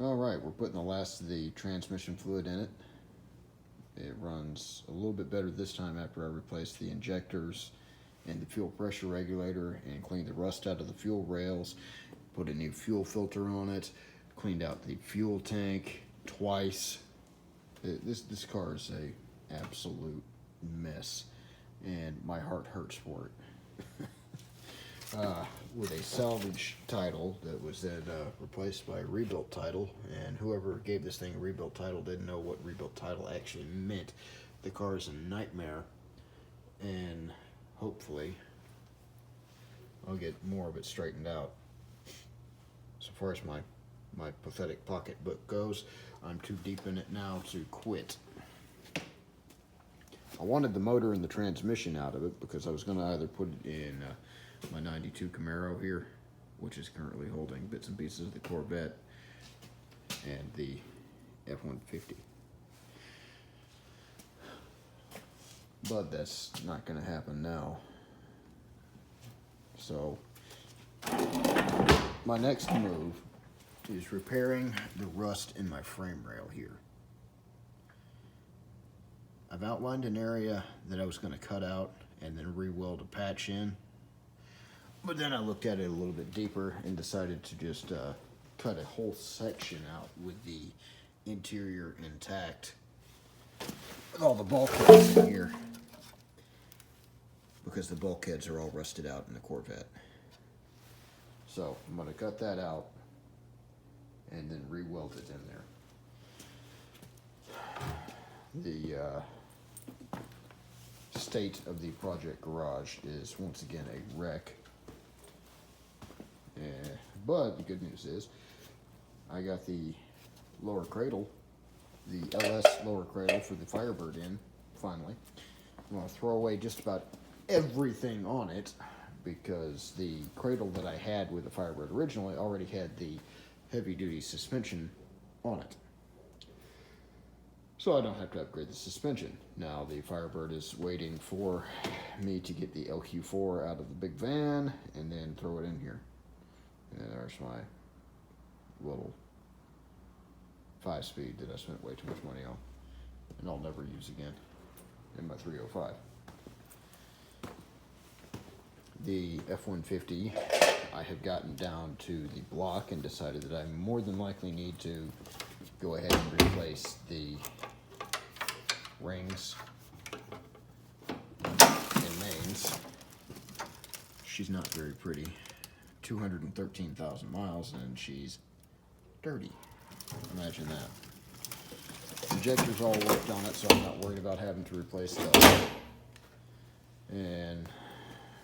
All right, we're putting the last of the transmission fluid in it. It runs a little bit better this time after I replaced the injectors and the fuel pressure regulator and cleaned the rust out of the fuel rails, put a new fuel filter on it, cleaned out the fuel tank twice. This car is a absolute mess, and my heart hurts for it. With a salvage title that was then replaced by a rebuilt title, and whoever gave this thing a rebuilt title didn't know what rebuilt title actually meant. The car is a nightmare, and hopefully I'll get more of it straightened out. So far as my pathetic pocketbook goes, I'm too deep in it now to quit. I wanted the motor and the transmission out of it because I was going to either put it in my 92 Camaro here, which is currently holding bits and pieces of the Corvette, and the F-150. But that's not going to happen now. So my next move is repairing the rust in my frame rail here. I've outlined an area that I was going to cut out and then re-weld a patch in. But then I looked at it a little bit deeper and decided to just cut a whole section out with the interior intact, with all the bulkheads in here, because the bulkheads are all rusted out in the Corvette. So I'm going to cut that out and then re-weld it in there. The state of the project garage is once again a wreck. But the good news is I got the lower cradle, the LS lower cradle for the Firebird in, finally. I'm going to throw away just about everything on it because the cradle that I had with the Firebird originally already had the heavy-duty suspension on it. So I don't have to upgrade the suspension. Now the Firebird is waiting for me to get the LQ4 out of the big van and then throw it in here. And there's my little 5-speed that I spent way too much money on and I'll never use again in my 305. The F-150, I have gotten down to the block and decided that I more than likely need to go ahead and replace the rings and mains. She's not very pretty. 213,000 miles and she's dirty. Imagine that. Injectors all worked on it, so I'm not worried about having to replace those. And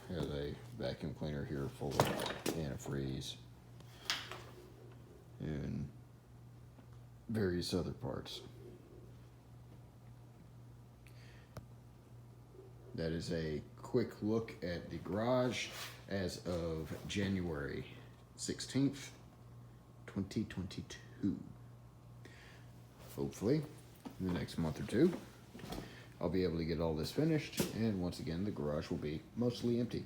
there's a vacuum cleaner here full of antifreeze and various other parts. That is a quick look at the garage as of January 16th, 2022. Hopefully, in the next month or two, I'll be able to get all this finished, and once again, the garage will be mostly empty.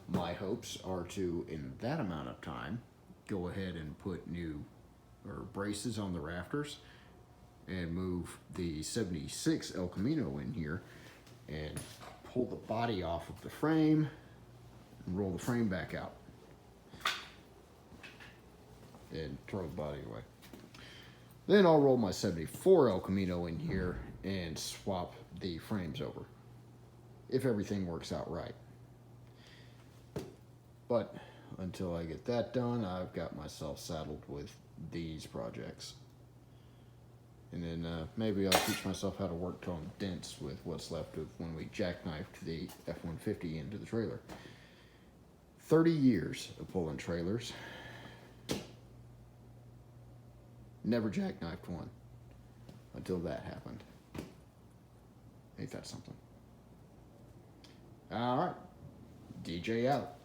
My hopes are to, in that amount of time, go ahead and put new braces on the rafters and move the 76 El Camino in here and pull the body off of the frame and roll the frame back out and throw the body away. Then I'll roll my 74 El Camino in here and swap the frames over, if everything works out right. But until I get that done, I've got myself saddled with these projects. And then maybe I'll teach myself how to work tone dents with what's left of when we jackknifed the F-150 into the trailer. 30 years of pulling trailers. Never jackknifed one until that happened. Ain't that something? All right, DJ out.